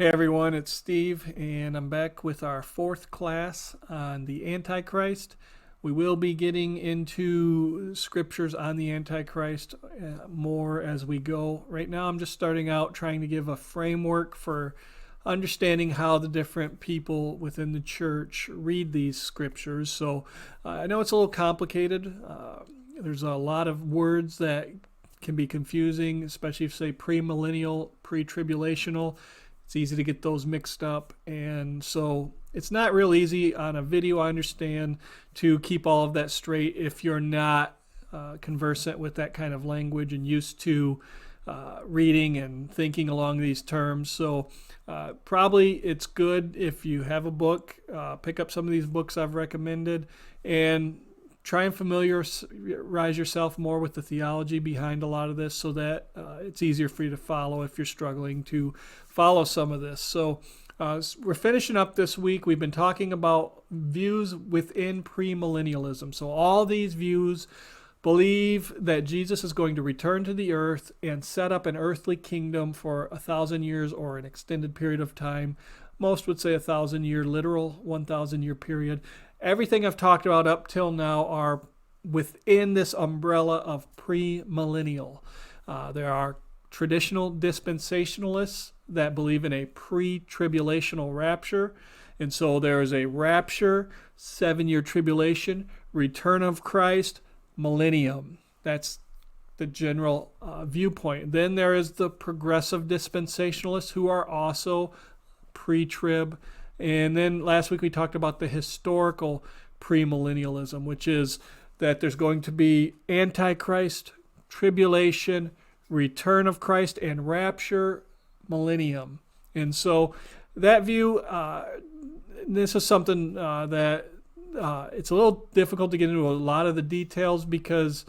Hey everyone, it's Steve, and I'm back with our fourth class on the Antichrist. We will be getting into scriptures on the Antichrist more as we go. Right now, I'm just starting out trying to give a framework for understanding how the different people within the church read these scriptures. So I know it's a little complicated. There's a lot of words that can be confusing, especially if you say premillennial, pre-tribulational. It's easy to get those mixed up, and so it's not real easy on a video, I understand, to keep all of that straight if you're not conversant with that kind of language and used to reading and thinking along these terms. So probably it's good if you have a book, pick up some of these books I've recommended, and try and familiarize yourself more with the theology behind a lot of this so that it's easier for you to follow if you're struggling to follow some of this. So we're finishing up this week. We've been talking about views within premillennialism. So all these views believe that Jesus is going to return to the earth and set up an earthly kingdom for 1,000 years or an extended period of time. Most would say 1,000-year literal, 1,000-year period. Everything I've talked about up till now are within this umbrella of premillennial. There are traditional dispensationalists that believe in a pre-tribulational rapture. And so there is a rapture, 7-year tribulation, return of Christ, millennium. That's the general viewpoint. Then there is the progressive dispensationalists who are also pre-trib. And then last week we talked about the historical premillennialism, which is that there's going to be Antichrist, tribulation, return of Christ, and rapture, millennium. And so that view, this is something that it's a little difficult to get into a lot of the details because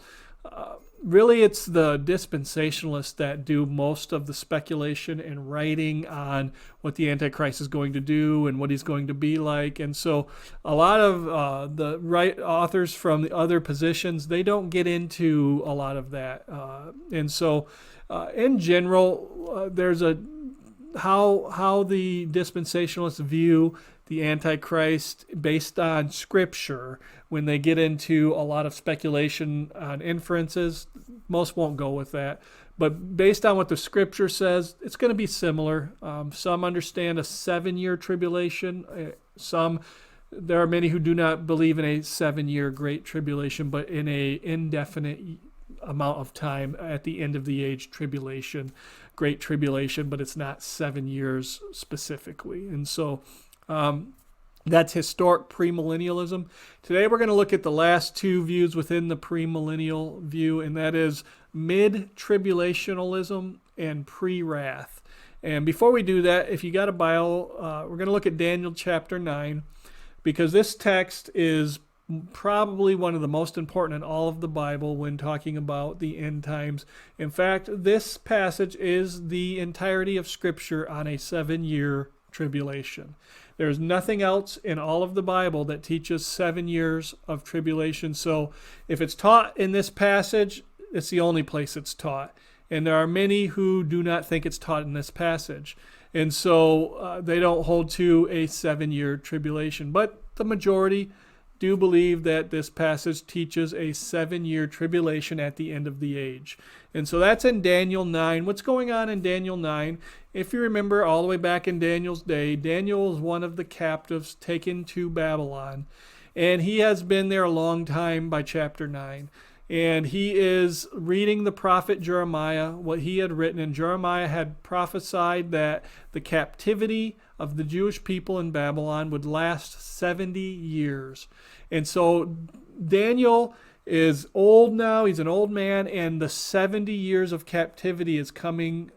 really it's the dispensationalists that do most of the speculation and writing on what the Antichrist is going to do and what he's going to be like. And so a lot of the right authors from the other positions, they don't get into a lot of that. And so in general, there's a how the dispensationalists view the Antichrist based on Scripture. When they get into a lot of speculation on inferences, most won't go with that. But based on what the Scripture says, it's going to be similar. Some understand a 7-year tribulation. There are many who do not believe in a 7-year great tribulation, but in a indefinite amount of time at the end of the age tribulation, great tribulation, but it's not 7 years specifically. And so that's historic premillennialism. Today we're going to look at the last two views within the premillennial view, and that is mid-tribulationalism and pre-wrath. And before we do that, if you got a Bible, we're going to look at Daniel chapter 9, because this text is probably one of the most important in all of the Bible when talking about the end times. In fact, this passage is the entirety of Scripture on a 7-year tribulation. There's nothing else in all of the Bible that teaches 7 years of tribulation. So if it's taught in this passage, it's the only place it's taught. And there are many who do not think it's taught in this passage. And so they don't hold to a 7-year tribulation. But the majority do believe that this passage teaches a 7-year tribulation at the end of the age. And so that's in Daniel 9. What's going on in Daniel 9? If you remember all the way back in Daniel's day, Daniel was one of the captives taken to Babylon. And he has been there a long time by chapter 9. And he is reading the prophet Jeremiah, what he had written. And Jeremiah had prophesied that the captivity of the Jewish people in Babylon would last 70 years. And so Daniel is old now. He's an old man, and the 70 years of captivity has come.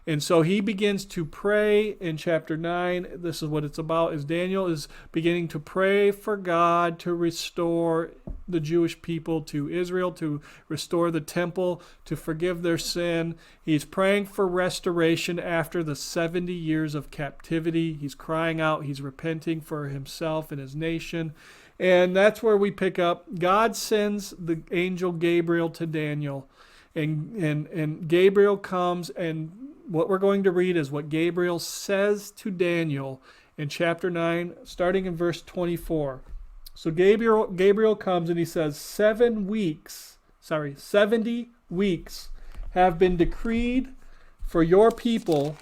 And so he begins to pray in chapter 9. This is what it's about, is Daniel is beginning to pray for God to restore the Jewish people to Israel, to restore the temple, to forgive their sin. He's praying for restoration after the 70 years of captivity. He's crying out. He's repenting for himself and his nation. And that's where we pick up. God sends the angel Gabriel to Daniel. And Gabriel comes and what we're going to read is what Gabriel says to Daniel in chapter 9, starting in verse 24. So Gabriel comes and he says, 70 weeks have been decreed for your people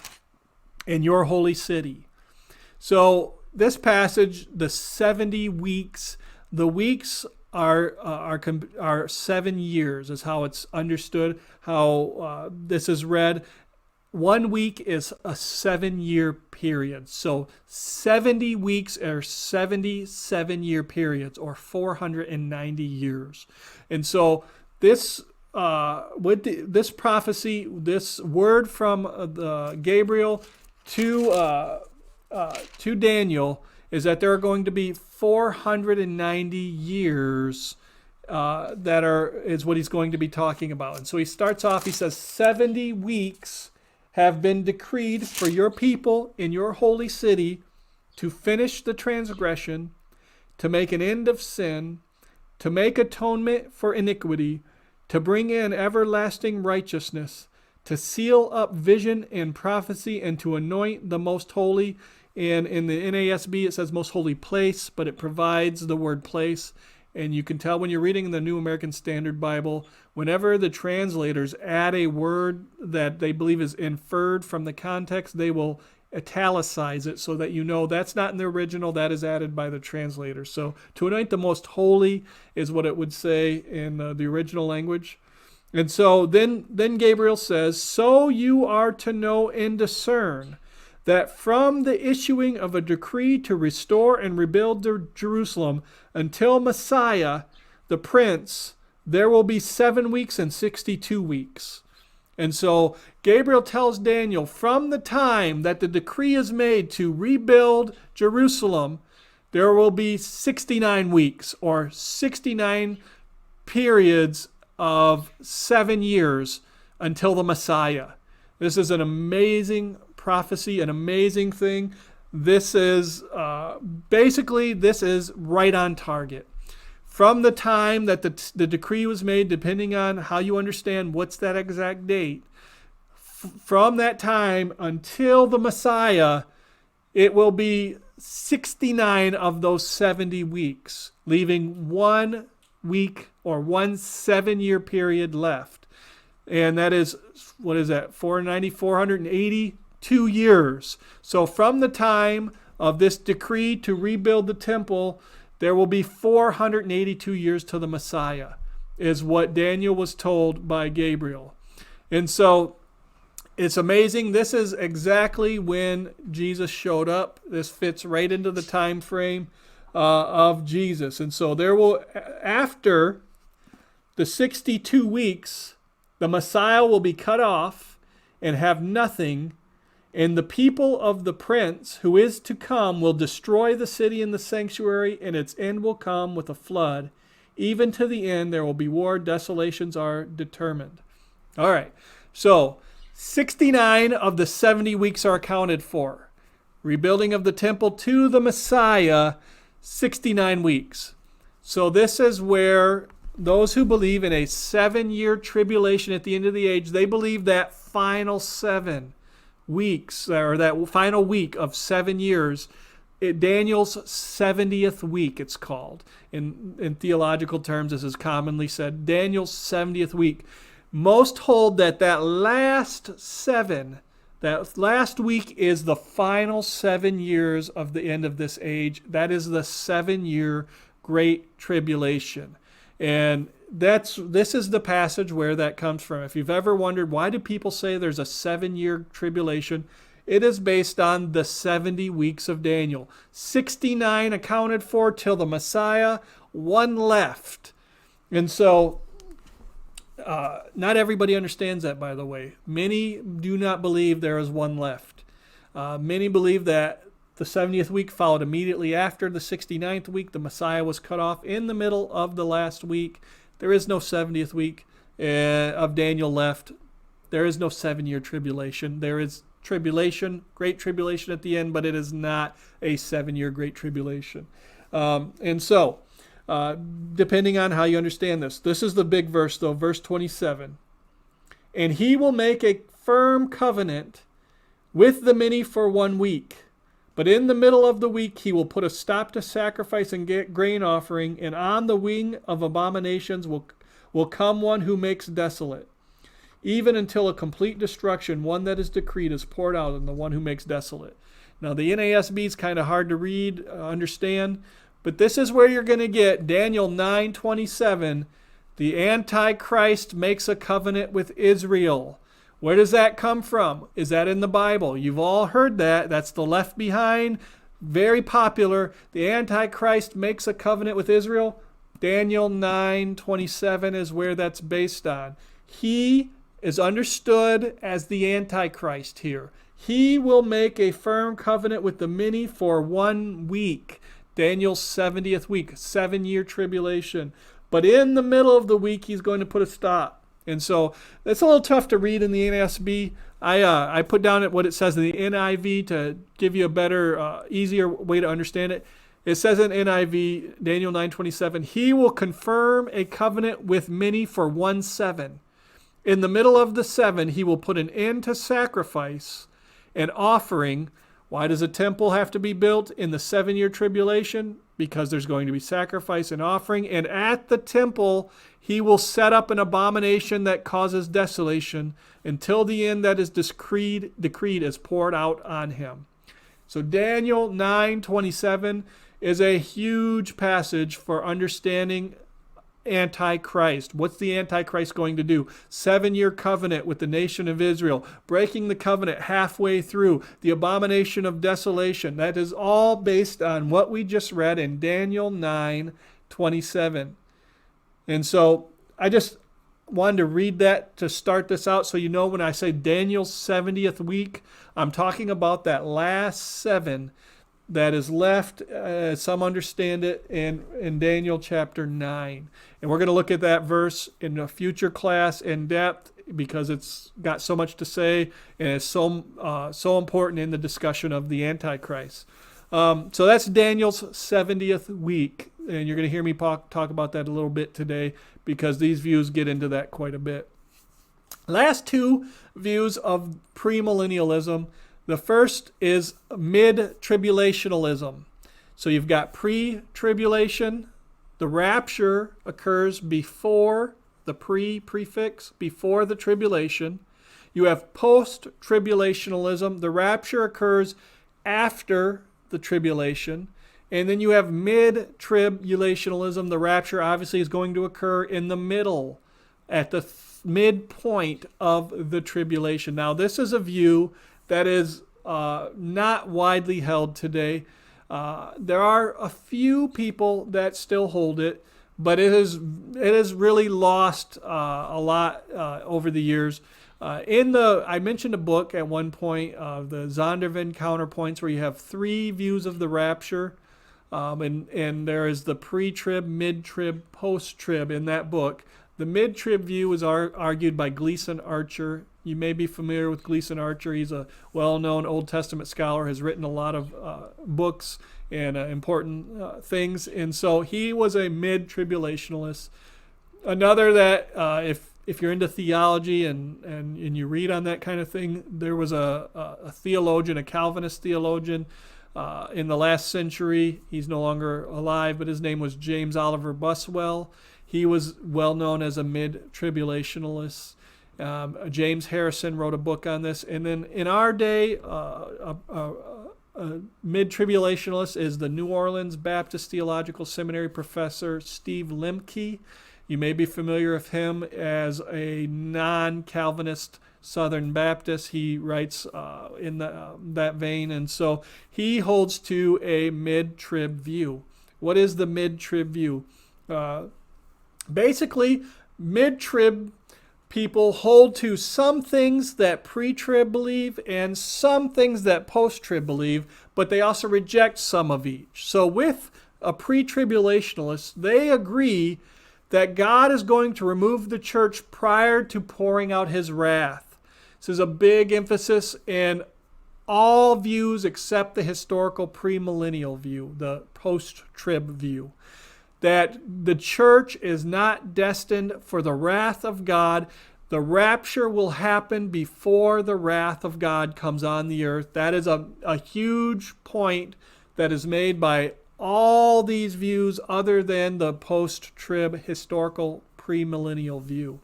in your holy city. So this passage, the 70 weeks, the weeks are 7 years is how it's understood, how this is read. 1 week is a 7-year period. So 70 weeks are 77-year periods, or 490 years. And so this this prophecy, this word from Gabriel to Daniel, is that there are going to be 490 years is what he's going to be talking about. And so he starts off, he says, 70 weeks have been decreed for your people in your holy city to finish the transgression, to make an end of sin, to make atonement for iniquity, to bring in everlasting righteousness, to seal up vision and prophecy, and to anoint the most holy. And in the NASB it says most holy place, but it provides the word place. And you can tell when you're reading the New American Standard Bible, whenever the translators add a word that they believe is inferred from the context, they will italicize it so that you know that's not in the original, that is added by the translator. So to anoint the most holy is what it would say in the original language. And so then Gabriel says, so you are to know and discern that from the issuing of a decree to restore and rebuild Jerusalem until Messiah, the Prince, there will be 7 weeks and 62 weeks. And so Gabriel tells Daniel, from the time that the decree is made to rebuild Jerusalem, there will be 69 weeks, or 69 periods of 7 years until the Messiah. This is an amazing prophecy, an amazing thing. This is basically, this is right on target. From the time that the decree was made, depending on how you understand what's that exact date, from that time until the Messiah, it will be 69 of those 70 weeks, leaving 1 week or 1 7-year period left. And that is, what is that, 482 years. So from the time of this decree to rebuild the temple, there will be 482 years to the Messiah, is what Daniel was told by Gabriel. And so it's amazing. This is exactly when Jesus showed up. This fits right into the time frame of Jesus. And so there will, after the 62 weeks, the Messiah will be cut off and have nothing, and the people of the Prince who is to come will destroy the city and the sanctuary, and its end will come with a flood. Even to the end there will be war, desolations are determined. All right, so 69 of the 70 weeks are accounted for. Rebuilding of the temple to the Messiah, 69 weeks. So this is where those who believe in a 7-year tribulation at the end of the age, they believe that final 7 weeks, or that final week of 7 years, Daniel's 70th week, it's called. In theological terms, this is commonly said, Daniel's 70th week. Most hold that last 7, that last week is the final 7 years of the end of this age. That is the 7-year Great Tribulation. And this is the passage where that comes from. If you've ever wondered, why do people say there's a 7-year tribulation? It is based on the 70 weeks of Daniel. 69 accounted for till the Messiah, 1 left. And so, not everybody understands that, by the way. Many do not believe there is 1 left. Many believe that the 70th week followed immediately after the 69th week. The Messiah was cut off in the middle of the last week. There is no 70th week of Daniel left. There is no 7-year tribulation. There is tribulation, great tribulation at the end, but it is not a 7-year great tribulation. And so, depending on how you understand this, this is the big verse though, verse 27. And he will make a firm covenant with the many for 1 week. But in the middle of the week he will put a stop to sacrifice and grain offering, and on the wing of abominations will come one who makes desolate, even until a complete destruction, one that is decreed, is poured out on the one who makes desolate. Now the NASB is kind of hard to read, understand, but this is where you're going to get Daniel 9:27. The Antichrist makes a covenant with Israel. Where does that come from? Is that in the Bible? You've all heard that. That's the Left Behind. Very popular. The Antichrist makes a covenant with Israel. Daniel 9:27 is where that's based on. He is understood as the Antichrist here. He will make a firm covenant with the many for 1 week. Daniel's 70th week, 7-year tribulation. But in the middle of the week, he's going to put a stop. And so that's a little tough to read in the NASB. I put down what it says in the NIV to give you a better, easier way to understand it. It says in NIV, Daniel 9:27, he will confirm a covenant with many for 1 7. In the middle of the 7, he will put an end to sacrifice and offering. Why does a temple have to be built in the 7-year tribulation? Because there's going to be sacrifice and offering. And at the temple, he will set up an abomination that causes desolation until the end that is decreed is poured out on him. So Daniel 9:27 is a huge passage for understanding Antichrist. What's the Antichrist going to do? 7-year covenant with the nation of Israel, breaking the covenant halfway through, the abomination of desolation. That is all based on what we just read in Daniel 9:27. And so I just wanted to read that to start this out so you know when I say Daniel's 70th week, I'm talking about that last 7 that is left, some understand it, in Daniel chapter 9. And we're going to look at that verse in a future class in depth because it's got so much to say and it's so important in the discussion of the Antichrist. So that's Daniel's 70th week. And you're going to hear me talk about that a little bit today because these views get into that quite a bit. Last 2 views of premillennialism. The first is mid-tribulationalism. So you've got pre-tribulation. The rapture occurs before the prefix, before the tribulation. You have post-tribulationalism. The rapture occurs after the tribulation. And then you have mid-tribulationalism. The rapture obviously is going to occur in the middle, at the midpoint of the tribulation. Now, this is a view that is not widely held today. There are a few people that still hold it, but it has really lost a lot over the years. I mentioned a book at one point, the Zondervan Counterpoints, where you have 3 views of the rapture, and there is the pre-trib, mid-trib, post-trib in that book. The mid-trib view is argued by Gleason Archer. You may be familiar with Gleason Archer. He's a well-known Old Testament scholar, has written a lot of books and important things. And so he was a mid-tribulationalist. Another that, if you're into theology and you read on that kind of thing, there was a theologian, a Calvinist theologian in the last century. He's no longer alive, but his name was James Oliver Buswell. He was well known as a mid-tribulationalist. James Harrison wrote a book on this. And then in our day, a mid-tribulationalist is the New Orleans Baptist Theological Seminary professor Steve Lemke. You may be familiar with him as a non-Calvinist Southern Baptist. He writes in that vein. And so he holds to a mid-trib view. What is the mid-trib view? Basically, mid-trib people hold to some things that pre-trib believe and some things that post-trib believe, but they also reject some of each. So with a pre-tribulationalist, they agree that God is going to remove the church prior to pouring out his wrath. This is a big emphasis in all views except the historical premillennial view, the post-trib view, that the church is not destined for the wrath of God The rapture will happen before the wrath of God comes on the earth. That is a huge point that is made by all these views other than the post-trib historical premillennial view.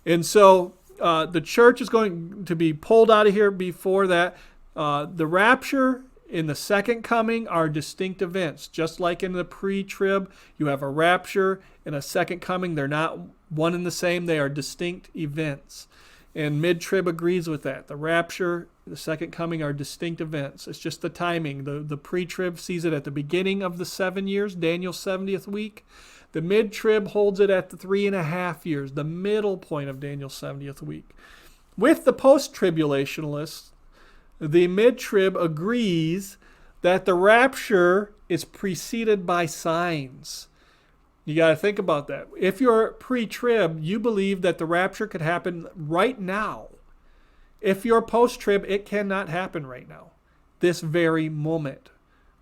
And so the church is going to be pulled out of here before that. The rapture in the second coming are distinct events. Just like in the pre-trib, you have a rapture and a second coming. They're not one and the same. They are distinct events. And mid-trib agrees with that. The rapture, the second coming are distinct events. It's just the timing. The pre-trib sees it at the beginning of the 7 years, Daniel's 70th week. The mid-trib holds it at the 3.5 years, the middle point of Daniel's 70th week. With the post-tribulationalists, the mid-trib agrees that the rapture is preceded by signs. You got to think about that. If you're pre-trib, you believe that the rapture could happen right now. If you're post-trib, it cannot happen right now, this very moment.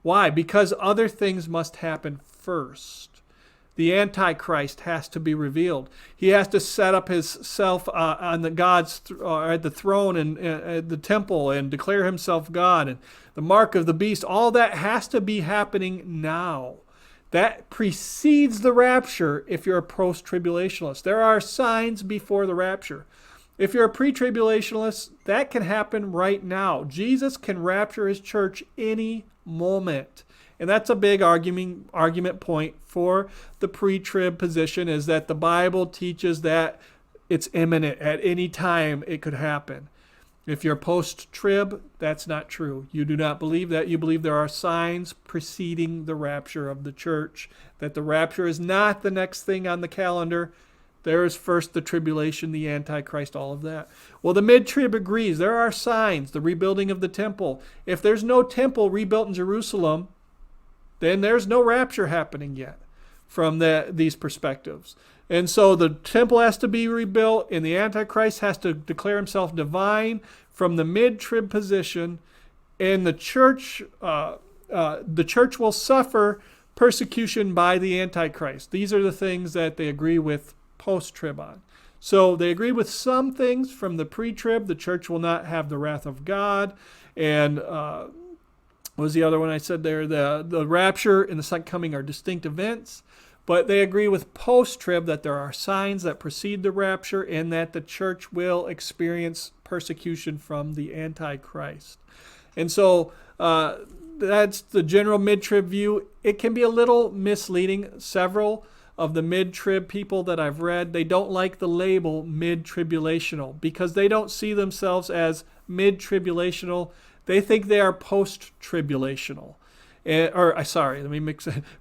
Why? Because other things must happen first. The Antichrist has to be revealed. He has to set up himself on the at the throne and at the temple and declare himself God. And the mark of the beast, all that has to be happening now. That precedes the rapture if you're a post-tribulationalist. There are signs before the rapture. If you're a pre-tribulationalist, that can happen right now. Jesus can rapture his church any moment. And that's a big argument point for the pre-trib position, is that the Bible teaches that it's imminent. At any time it could happen. If you're post-trib, that's not true. You do not believe that. You believe there are signs preceding the rapture of the church, that the rapture is not the next thing on the calendar. There is first the tribulation, the Antichrist, all of that. Well, the mid-trib agrees. There are signs, the rebuilding of the temple. If there's no temple rebuilt in Jerusalem, then there's no rapture happening yet from these perspectives. And so the temple has to be rebuilt, and the Antichrist has to declare himself divine from the mid-trib position, and the church will suffer persecution by the Antichrist. These are the things that they agree with post-trib on. So they agree with some things from the pre-trib. The church will not have the wrath of God, and what was the other one I said there? The rapture and the second coming are distinct events. But they agree with post-trib that there are signs that precede the rapture and that the church will experience persecution from the Antichrist. And so that's the general mid-trib view. It can be a little misleading. Several of the mid-trib people that I've read, they don't like the label mid-tribulational because they don't see themselves as mid-tribulational. They think they are post-tribulational.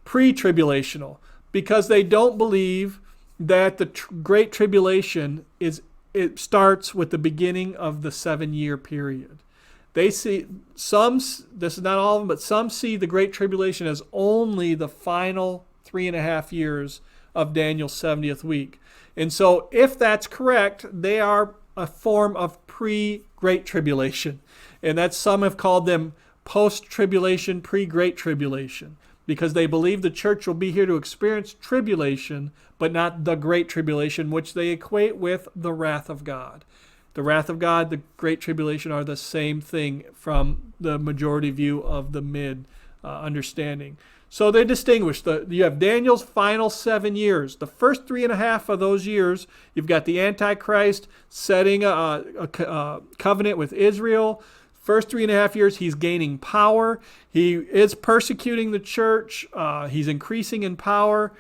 Pre-tribulational. Because they don't believe that the Great Tribulation it starts with the beginning of the 7-year period. They see this is not all of them, but some see the Great Tribulation as only the final 3.5 years of Daniel's 70th week. And so if that's correct, they are a form of pre-Great Tribulation. And that's, some have called them post-tribulation, pre-Great Tribulation, because they believe the church will be here to experience tribulation, but not the Great Tribulation, which they equate with the wrath of God. The wrath of God, the Great Tribulation are the same thing from the majority view of the mid understanding. So they distinguish. You have Daniel's final 7 years. The first 3.5 of those years, you've got the Antichrist setting a covenant with Israel. First 3.5 years, he's gaining power. He is persecuting the church. He's increasing in power.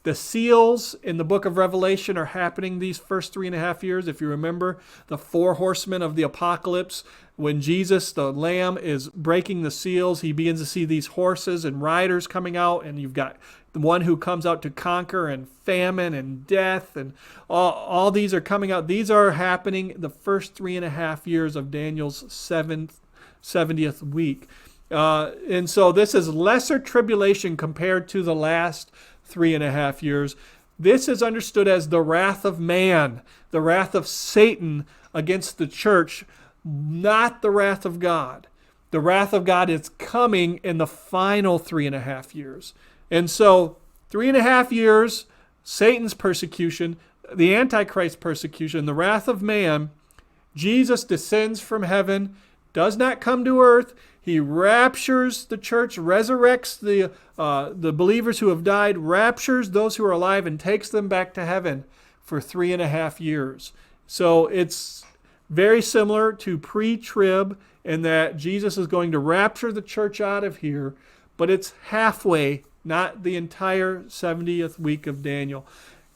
The seals in the book of Revelation are happening these first 3.5 years. If you remember the 4 horsemen of the apocalypse, when Jesus, the Lamb, is breaking the seals, he begins to see these horses and riders coming out, and you've got the one who comes out to conquer, and famine and death, and all these are coming out. These are happening the first 3.5 years of Daniel's 70th week. And so this is lesser tribulation compared to the last 3.5 years. This is understood as the wrath of man, the wrath of Satan against the church, not the wrath of God. The wrath of God is coming in the final 3.5 years. And so 3.5 years, Satan's persecution, the Antichrist persecution, the wrath of man, Jesus descends from heaven, does not come to earth. He raptures the church, resurrects the believers who have died, raptures those who are alive, and takes them back to heaven for 3.5 years. So it's very similar to pre-trib in that Jesus is going to rapture the church out of here, but it's halfway, not the entire 70th week of Daniel.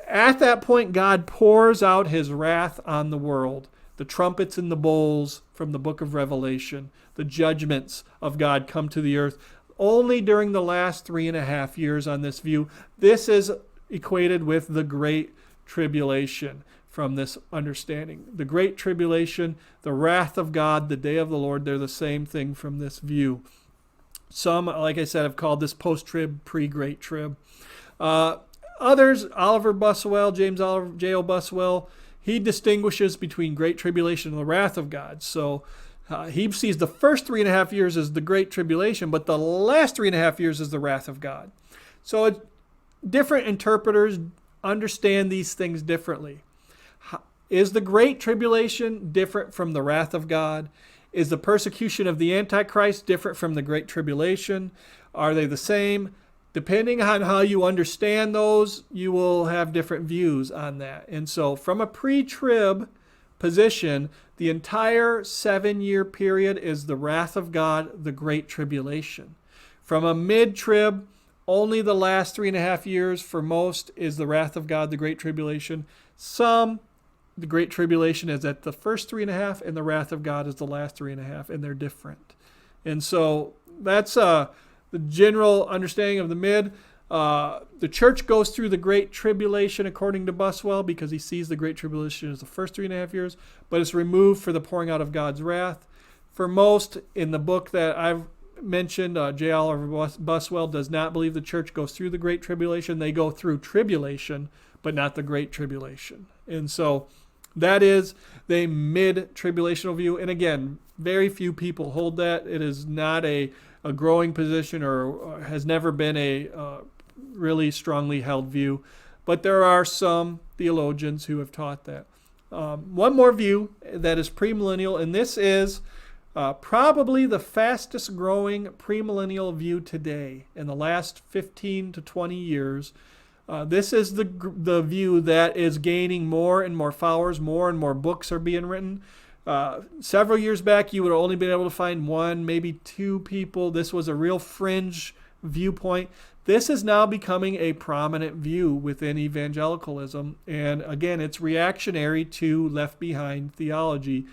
At that point, God pours out his wrath on the world. The trumpets and the bowls from the book of Revelation, the judgments of God come to the earth only during the last 3.5 years on this view. This is equated with the Great Tribulation from this understanding. The Great Tribulation, the wrath of God, the day of the Lord, they're the same thing from this view. Some, like I said, have called this post-trib, pre-Great Trib. Others, Oliver Buswell, James Oliver, J.O. Buswell, he distinguishes between Great Tribulation and the wrath of God. So he sees the first 3.5 years as the Great Tribulation, but the last 3.5 years is the wrath of God. So different interpreters understand these things differently. Is the Great Tribulation different from the wrath of God? Is the persecution of the Antichrist different from the Great Tribulation? Are they the same? Depending on how you understand those, you will have different views on that. And so from a pre-trib position, the entire 7-year period is the wrath of God, the Great Tribulation. From a mid-trib, only the last 3.5 years for most is the wrath of God, the Great Tribulation. Some, the Great Tribulation is at the first 3.5, and the wrath of God is the last 3.5, and they're different. And so that's the general understanding of the mid. The church goes through the Great Tribulation according to Buswell because he sees the Great Tribulation as the first 3.5 years, but it's removed for the pouring out of God's wrath. For most, in the book that I've mentioned, J. Oliver Buswell does not believe the church goes through the Great Tribulation. They go through tribulation, but not the Great Tribulation. And so that is the mid-tribulational view. And again, very few people hold that. It is not a growing position or has never been a really strongly held view. But there are some theologians who have taught that. One more view that is premillennial, and this is probably the fastest growing premillennial view today in the last 15 to 20 years. This is the view that is gaining more and more followers, more and more books are being written. Several years back, you would have only been able to find one, maybe two people. This was a real fringe viewpoint. This is now becoming a prominent view within evangelicalism. And again, it's reactionary to Left Behind theology.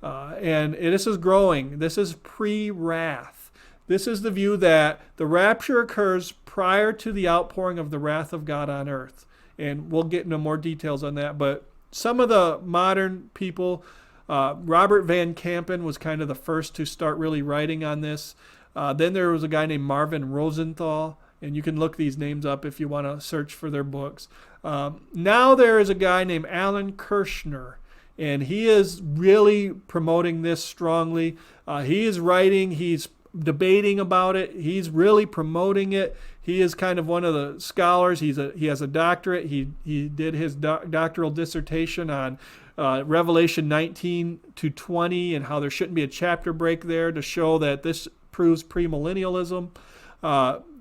And this is growing. This is pre-wrath. This is the view that the rapture occurs prior to the outpouring of the wrath of God on earth. And we'll get into more details on that. But some of the modern people, Robert Van Kampen was kind of the first to start really writing on this. Then there was a guy named Marvin Rosenthal, and you can look these names up if you want to search for their books. Now there is a guy named Alan Kirschner, and he is really promoting this strongly. He is writing, he's debating about it, he's really promoting it. He is kind of one of the scholars. He has a doctorate. He did his doctoral dissertation on Revelation 19 to 20 and how there shouldn't be a chapter break there to show that this proves premillennialism.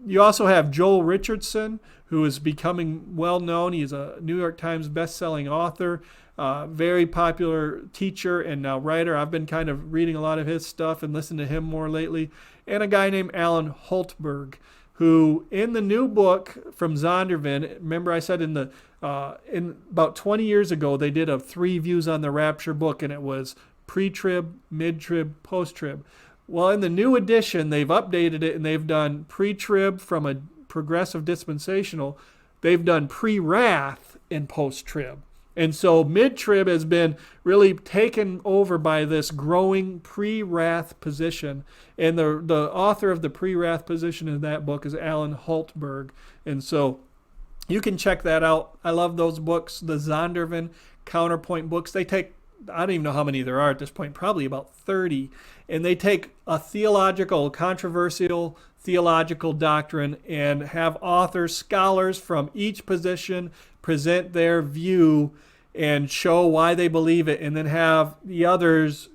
You also have Joel Richardson, who is becoming well known. He's a New York Times best-selling author, very popular teacher and now writer. I've been kind of reading a lot of his stuff and listening to him more lately. And a guy named Alan Holtberg, who in the new book from Zondervan, remember I said in about 20 years ago, they did a 3 views on the rapture book, and it was pre-trib, mid-trib, post-trib. Well, in the new edition, they've updated it, and they've done pre-trib from a progressive dispensational. They've done pre-wrath and post-trib. And so mid-trib has been really taken over by this growing pre-wrath position. And the author of the pre-wrath position in that book is Alan Holtberg. And so you can check that out. I love those books, the Zondervan Counterpoint books. They take I don't even know how many there are at this point, probably about 30. And they take a controversial theological doctrine and have authors, scholars from each position present their view and show why they believe it, and then have the others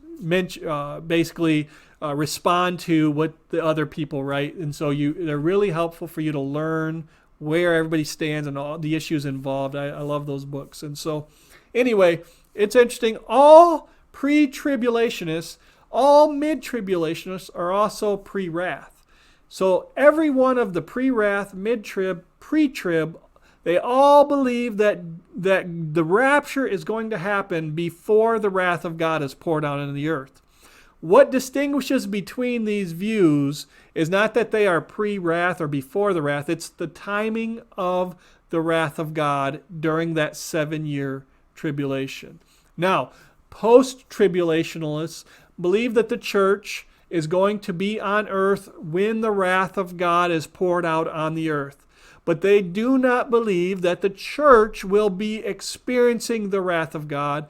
basically respond to what the other people write. And so they're really helpful for you to learn where everybody stands and all the issues involved. I love those books. And so anyway, it's interesting. All pre-tribulationists, all mid-tribulationists are also pre-wrath. So every one of the pre-wrath, mid-trib, pre-trib, they all believe that the rapture is going to happen before the wrath of God is poured out into the earth. What distinguishes between these views is not that they are pre-wrath or before the wrath. It's the timing of the wrath of God during that 7-year tribulation. Now, post-tribulationalists believe that the church is going to be on earth when the wrath of God is poured out on the earth. But they do not believe that the church will be experiencing the wrath of God.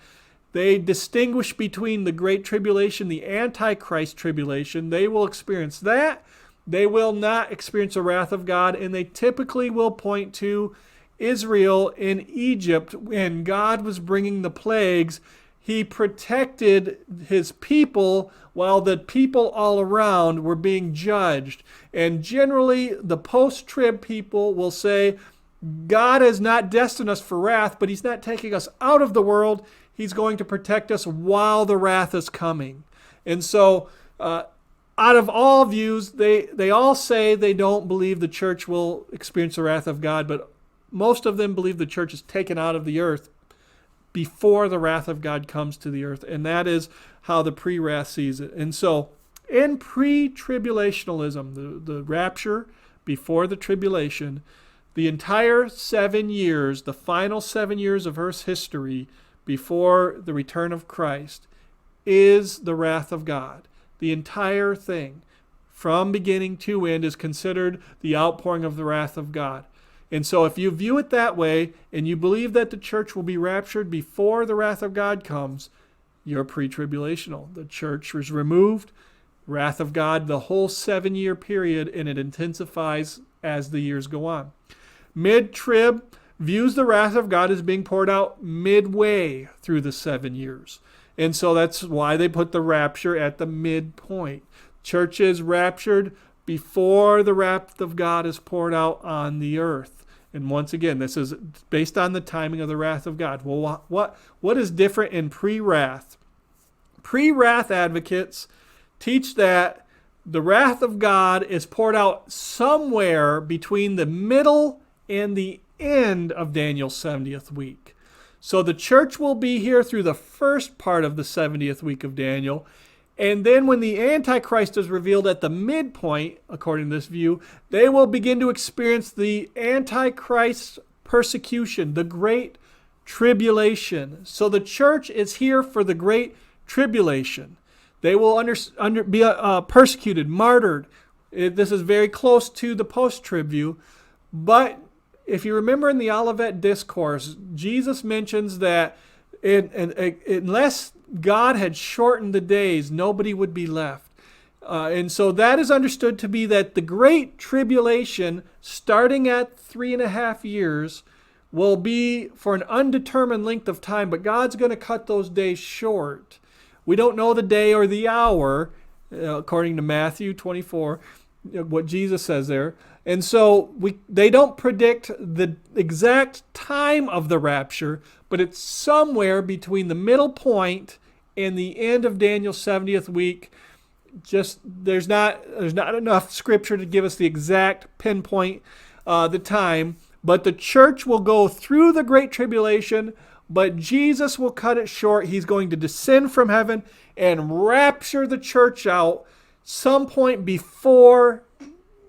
They distinguish between the Great Tribulation, the Antichrist tribulation. They will experience that. They will not experience the wrath of God, and they typically will point to Israel in Egypt when God was bringing the plagues. He protected his people while the people all around were being judged. And generally, the post-trib people will say, God has not destined us for wrath, but he's not taking us out of the world. He's going to protect us while the wrath is coming. And so, out of all views, they all say they don't believe the church will experience the wrath of God, but most of them believe the church is taken out of the earth before the wrath of God comes to the earth. And that is how the pre-wrath sees it. And so, in pre-tribulationalism, the rapture before the tribulation, the entire 7 years, the final 7 years of Earth's history before the return of Christ, is the wrath of God. The entire thing, from beginning to end, is considered the outpouring of the wrath of God. And so if you view it that way, and you believe that the church will be raptured before the wrath of God comes, you're pre-tribulational. The church is removed, wrath of God, the whole 7-year period, and it intensifies as the years go on. Mid-trib views the wrath of God as being poured out midway through the 7 years. And so that's why they put the rapture at the midpoint. Church is raptured before the wrath of God is poured out on the earth. And once again, this is based on the timing of the wrath of God. Well, what is different in pre-wrath? Pre-wrath advocates teach that the wrath of God is poured out somewhere between the middle and the end of Daniel's 70th week. So the church will be here through the first part of the 70th week of Daniel. And then when the Antichrist is revealed at the midpoint, according to this view, they will begin to experience the Antichrist persecution, the Great Tribulation. So the church is here for the Great Tribulation. They will be persecuted, martyred. This is very close to the post-trib view. But if you remember in the Olivet Discourse, Jesus mentions that unless God had shortened the days, nobody would be left. And so that is understood to be that the Great Tribulation, starting at 3.5 years, will be for an undetermined length of time, but God's going to cut those days short. We don't know the day or the hour, according to Matthew 24, what Jesus says there. And so they don't predict the exact time of the rapture, but it's somewhere between the middle point and the end of Daniel's 70th week. Just there's not enough scripture to give us the exact pinpoint the time, but the church will go through the Great Tribulation, but Jesus will cut it short. He's going to descend from heaven and rapture the church out some point before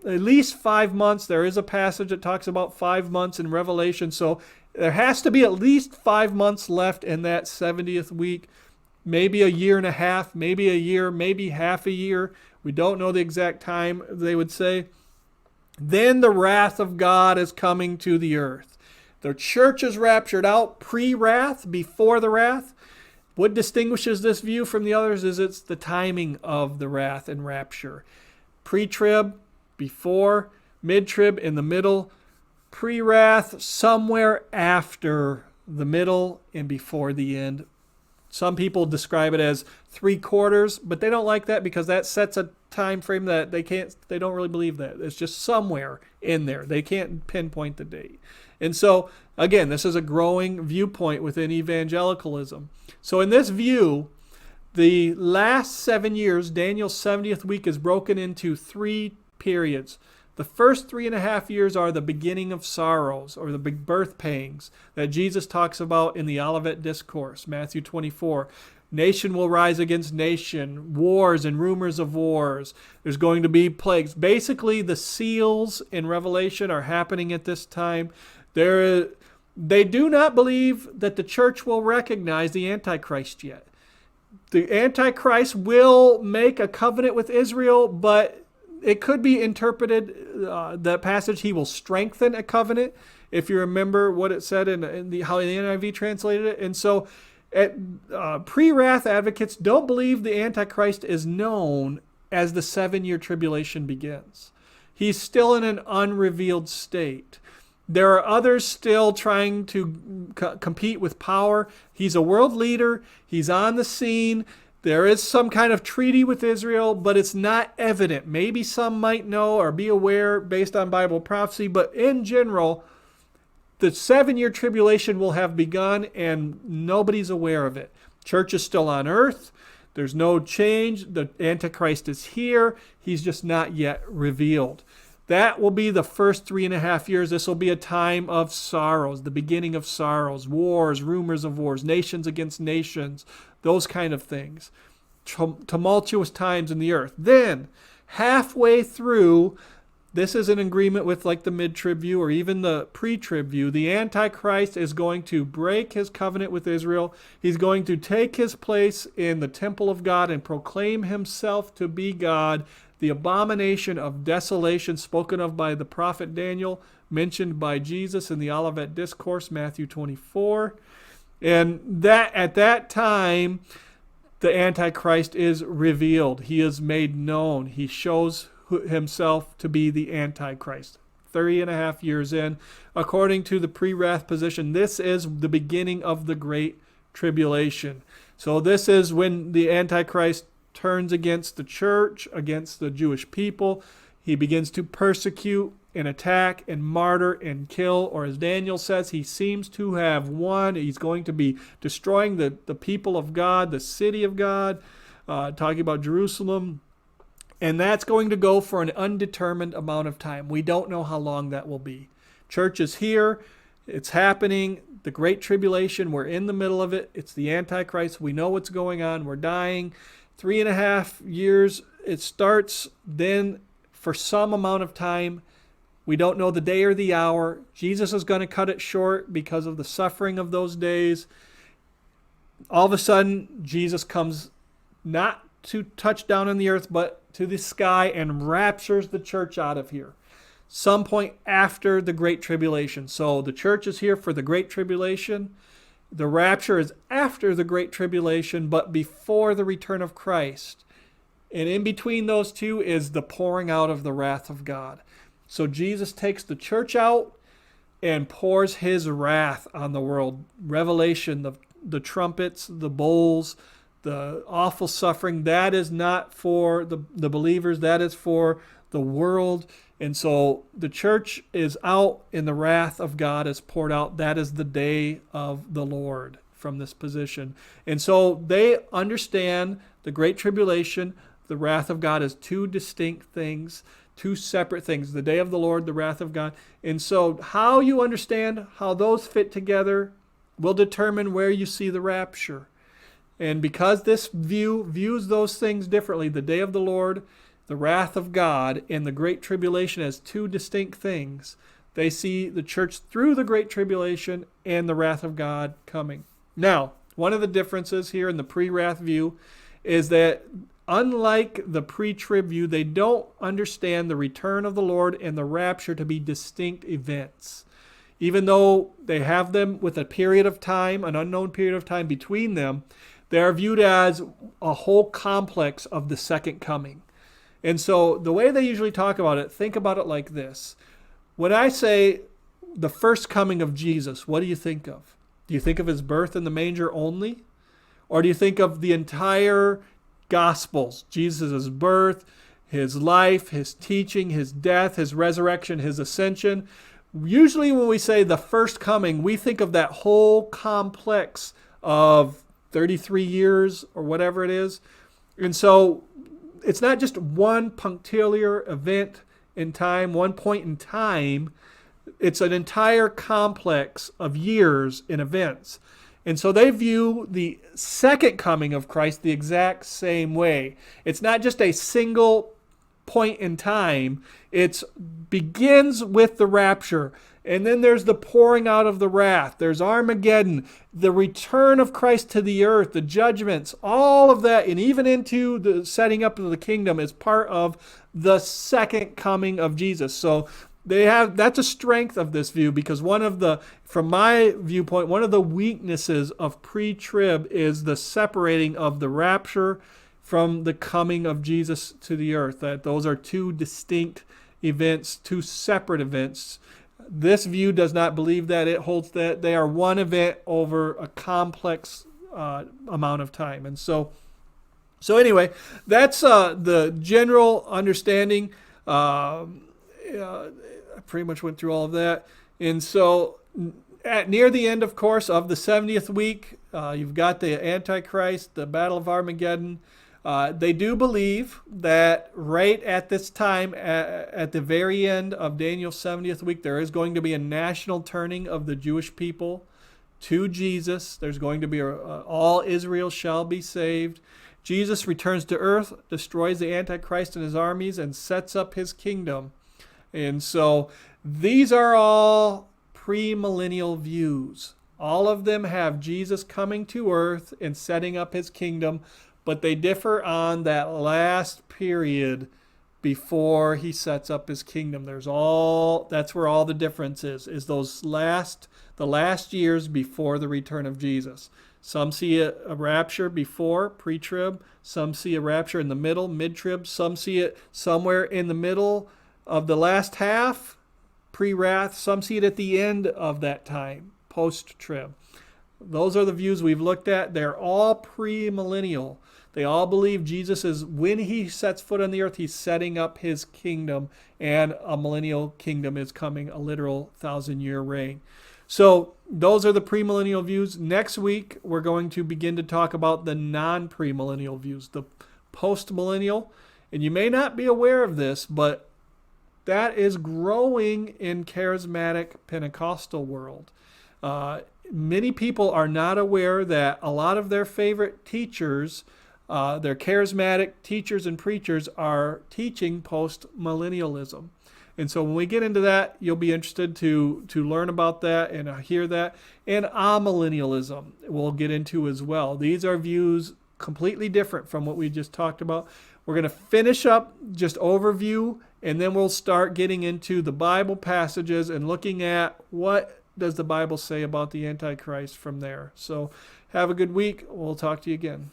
at least 5 months. There is a passage that talks about 5 months in Revelation, so there has to be at least 5 months left in that 70th week. Maybe a year and a half, maybe a year, maybe half a year. We don't know the exact time, they would say. Then the wrath of God is coming to the earth. The church is raptured out pre-wrath, before the wrath. What distinguishes this view from the others is it's the timing of the wrath and rapture. Pre-trib, before, mid-trib, in the middle, pre-wrath, somewhere after the middle and before the end. Some people describe it as 3/4, but they don't like that because that sets a time frame that they don't really believe that. It's just somewhere in there. They can't pinpoint the date. And so, again, this is a growing viewpoint within evangelicalism. So in this view, the last 7 years, Daniel's 70th week, is broken into 3 periods. The first 3.5 years are the beginning of sorrows, or the big birth pangs that Jesus talks about in the Olivet Discourse, Matthew 24. Nation will rise against nation, wars and rumors of wars. There's going to be plagues. Basically, the seals in Revelation are happening at this time. They do not believe that the church will recognize the Antichrist yet. The Antichrist will make a covenant with Israel, but it could be interpreted, that passage, he will strengthen a covenant, if you remember what it said in how the NIV translated it. And so pre-wrath advocates don't believe the Antichrist is known as the 7-year tribulation begins. He's still in an unrevealed state. There are others still trying to compete with power. He's a world leader. He's on the scene. There is some kind of treaty with Israel, but it's not evident. Maybe some might know or be aware based on Bible prophecy, but in general, the 7-year tribulation will have begun and nobody's aware of it. Church is still on earth. There's no change. The Antichrist is here. He's just not yet revealed. That will be the first 3.5 years. This will be a time of sorrows, the beginning of sorrows, wars, rumors of wars, nations against nations, those kind of things. Tumultuous times in the earth. Then, halfway through, this is in agreement with like the mid-trib view or even the pre-trib view, the Antichrist is going to break his covenant with Israel. He's going to take his place in the temple of God and proclaim himself to be God. The abomination of desolation spoken of by the prophet Daniel, mentioned by Jesus in the Olivet Discourse, Matthew 24. And that at that time, the Antichrist is revealed. He is made known. He shows himself to be the Antichrist. 3.5 years in, according to the pre-wrath position, this is the beginning of the Great Tribulation. So this is when the Antichrist turns against the church, against the Jewish people. He begins to persecute and attack and martyr and kill, or as Daniel says, he seems to have won. He's going to be destroying the people of God, the city of God, talking about Jerusalem. And that's going to go for an undetermined amount of time. We don't know how long that will be. Church is here. It's happening. The Great Tribulation, we're in the middle of it. It's the Antichrist. We know what's going on. We're dying. 3.5 years, it starts. Then for some amount of time, we don't know the day or the hour. Jesus is going to cut it short because of the suffering of those days. All of a sudden, Jesus comes not to touch down on the earth, but to the sky and raptures the church out of here. Some point after the Great Tribulation. So the church is here for the Great Tribulation. The rapture is after the Great Tribulation, but before the return of Christ. And in between those two is the pouring out of the wrath of God. So Jesus takes the church out and pours his wrath on the world. Revelation, the trumpets, the bowls, the awful suffering, that is not for the believers, that is for the world. And so the church is out and the wrath of God is poured out. That is the day of the Lord from this position. And so they understand the Great Tribulation, the wrath of God, as two distinct things, two separate things. The day of the Lord, the wrath of God. And so how you understand how those fit together will determine where you see the rapture. And because this view views those things differently, the day of the Lord, the wrath of God, and the Great Tribulation as two distinct things, they see the church through the Great Tribulation and the wrath of God coming. Now, one of the differences here in the pre-wrath view is that unlike the pre-trib view, they don't understand the return of the Lord and the rapture to be distinct events. Even though they have them with a period of time, an unknown period of time between them, They are viewed as a whole complex of the second coming. And so the way they usually talk about it, think about it like this. When I say the first coming of Jesus, what do you think of? Do you think of his birth in the manger only? Or do you think of the entire Gospels? Jesus' birth, his life, his teaching, his death, his resurrection, his ascension. Usually when we say the first coming, we think of that whole complex of 33 years or whatever it is. And so it's not just one punctiliar event in time, one point in time. It's an entire complex of years in events. And so they view the second coming of Christ the exact same way. It's not just a single point in time. It begins with the rapture. And then there's the pouring out of the wrath. There's Armageddon, the return of Christ to the earth, the judgments, all of that, and even into the setting up of the kingdom is part of the second coming of Jesus. So that's a strength of this view, because from my viewpoint, one of the weaknesses of pre-trib is the separating of the rapture from the coming of Jesus to the earth. That those are two distinct events, two separate events. This view does not believe that. It holds that they are one event over a complex amount of time. And so anyway, that's the general understanding. I pretty much went through all of that. And so near the end, of course, of the 70th week, you've got the Antichrist, the Battle of Armageddon. They do believe that right at this time, at the very end of Daniel's 70th week, there is going to be a national turning of the Jewish people to Jesus. There's going to be all Israel shall be saved. Jesus returns to earth, destroys the Antichrist and his armies, and sets up his kingdom. And so these are all premillennial views. All of them have Jesus coming to earth and setting up his kingdom, but they differ on that last period before he sets up his kingdom. That's where all the difference is the last years before the return of Jesus. Some see a rapture before, pre-trib. Some see a rapture in the middle, mid-trib. Some see it somewhere in the middle of the last half, pre-wrath. Some see it at the end of that time, post-trib. Those are the views we've looked at. They're all premillennial. They all believe Jesus is, when he sets foot on the earth, he's setting up his kingdom, and a millennial kingdom is coming, a literal 1,000-year reign. So those are the premillennial views. Next week, we're going to begin to talk about the non-premillennial views, the post-millennial. And you may not be aware of this, but that is growing in charismatic Pentecostal world. Many people are not aware that a lot of their favorite teachers, their charismatic teachers and preachers, are teaching post-millennialism. And so when we get into that, you'll be interested to learn about that and hear that. And amillennialism we'll get into as well. These are views completely different from what we just talked about. We're going to finish up just overview, and then we'll start getting into the Bible passages and looking at what does the Bible say about the Antichrist from there. So have a good week. We'll talk to you again.